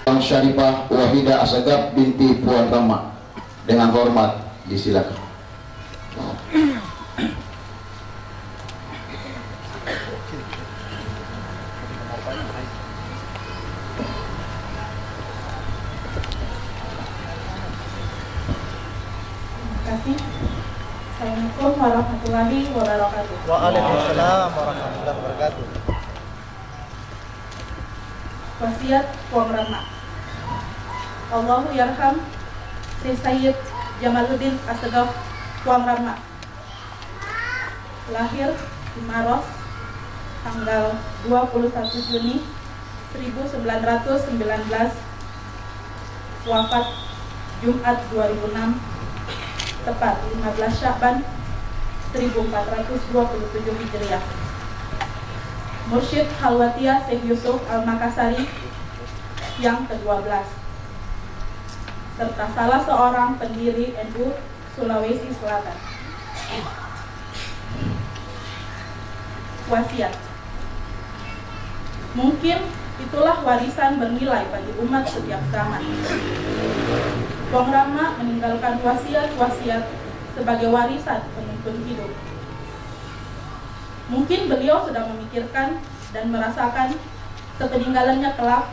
Yang Syarifah Wahida Asagab binti Puan Rama, dengan hormat disilakan. Assalamualaikum warahmatullahi wabarakatuh. Waalaikumsalam warahmatullahi wabarakatuh. Wasiat Puang Rama. Allahu yarham Sayyid Jamaluddin Assegaf Puang Rama. Lahir di Maros tanggal 21 Juni 1919, wafat Jumat 2006, tepat 15 Sya'ban 1427 Hijriah. Mursyid Khalwatiyah Syekh Yusuf Al-Makassari yang ke-12, serta salah seorang pendiri NU Sulawesi Selatan. Wasiat. Mungkin itulah warisan bernilai bagi umat setiap zaman. Puang Rama meninggalkan wasiat-wasiat sebagai warisan penuntun hidup. Mungkin beliau sudah memikirkan dan merasakan sepeninggalannya kelak,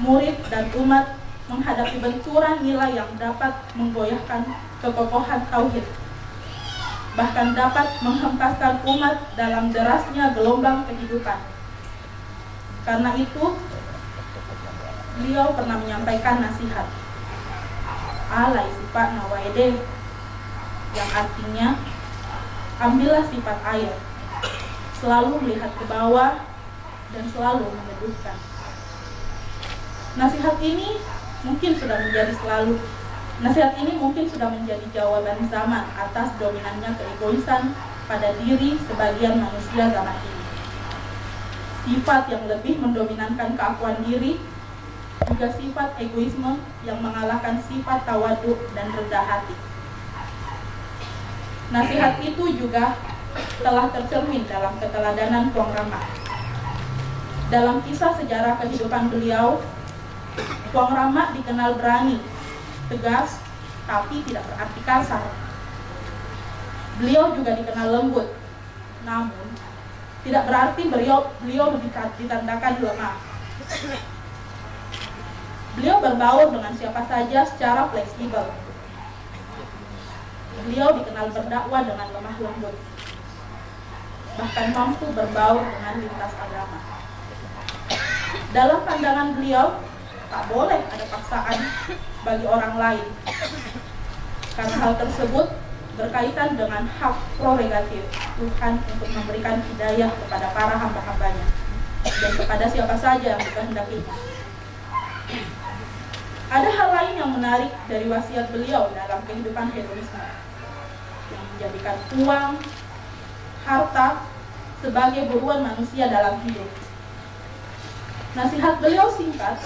murid dan umat menghadapi benturan nilai yang dapat menggoyahkan kekokohan tauhid, bahkan dapat menghempaskan umat dalam derasnya gelombang kehidupan. Karena itu, beliau pernah menyampaikan nasihat alai sifat nawaide, yang artinya ambillah sifat air, selalu melihat ke bawah dan selalu meneduhkan. Nasihat ini mungkin sudah menjadi jawaban zaman atas dominannya keegoisan pada diri sebagian manusia zaman ini. Sifat yang lebih mendominankan keakuan diri, juga sifat egoisme yang mengalahkan sifat tawadu dan rendah hati. Nasihat itu juga telah tercermin dalam keteladanan Puang Rama. Dalam kisah sejarah kehidupan beliau, Puang Rama dikenal berani, tegas, tapi tidak berarti kasar. Beliau juga dikenal lembut, namun tidak berarti beliau ditandakan lemah. Beliau berbaur dengan siapa saja secara fleksibel. Beliau dikenal berdakwah dengan lemah lembut, bahkan mampu berbaur dengan lintas agama. Dalam pandangan beliau, tak boleh ada paksaan bagi orang lain, karena hal tersebut berkaitan dengan hak prerogatif Tuhan untuk memberikan hidayah kepada para hamba-hambanya dan kepada siapa saja yang dikehendakinya. Ada hal lain yang menarik dari wasiat beliau dalam kehidupan hedonisme, yang menjadikan uang, harta sebagai buruan manusia dalam hidup. Nasihat beliau singkat,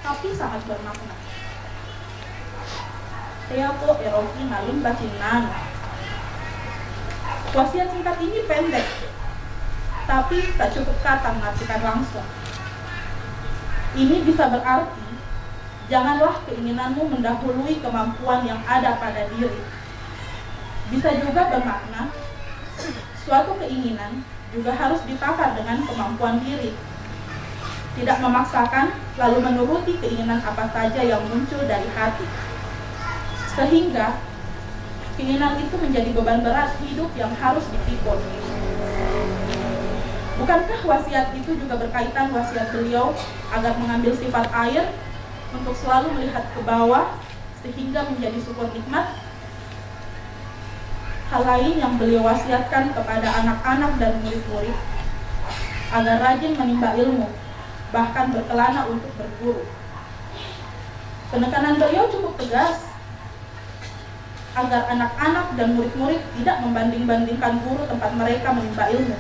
tapi sangat bermakna. Teapo eroki ngalun bacinan. Wasiat singkat ini pendek, tapi tak cukup kata mengartikan langsung. Ini bisa berarti, janganlah keinginanmu mendahului kemampuan yang ada pada diri. Bisa juga bermakna, suatu keinginan juga harus ditakar dengan kemampuan diri. Tidak memaksakan, lalu menuruti keinginan apa saja yang muncul dari hati. Sehingga, keinginan itu menjadi beban berat hidup yang harus dipikul. Bukankah wasiat itu juga berkaitan wasiat beliau agar mengambil sifat air untuk selalu melihat ke bawah sehingga menjadi syukur nikmat? Hal lain yang beliau wasiatkan kepada anak-anak dan murid-murid agar rajin menimba ilmu, bahkan berkelana untuk berguru. Penekanan beliau cukup tegas agar anak-anak dan murid-murid tidak membanding-bandingkan guru tempat mereka menimba ilmu.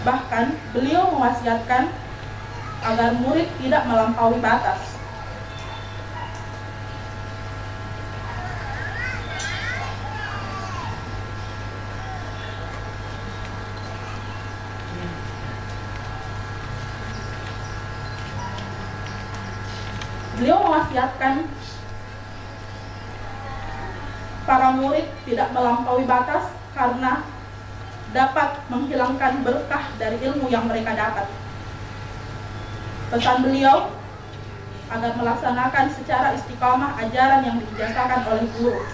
Bahkan beliau mewasiatkan agar murid tidak melampaui batas. Beliau mewasiatkan para murid tidak melampaui batas karena dapat menghilangkan berkah dari ilmu yang mereka dapat. Pesan beliau agar melaksanakan secara istiqamah ajaran yang dibiasakan oleh guru.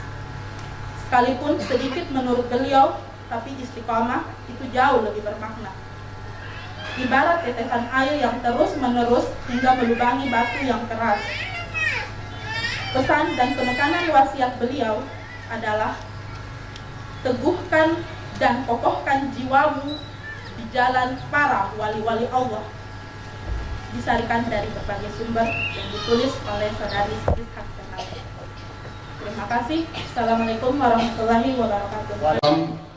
Sekalipun sedikit menurut beliau, tapi istiqamah itu jauh lebih bermakna. Ibarat tetesan air yang terus-menerus hingga melubangi batu yang keras. Pesan dan penekanan wasiat beliau adalah teguhkan dan kokohkan jiwamu di jalan para wali-wali Allah. Disarikan dari berbagai sumber yang ditulis oleh Saudari Ishak Senai. Terima kasih. Assalamualaikum warahmatullahi wabarakatuh.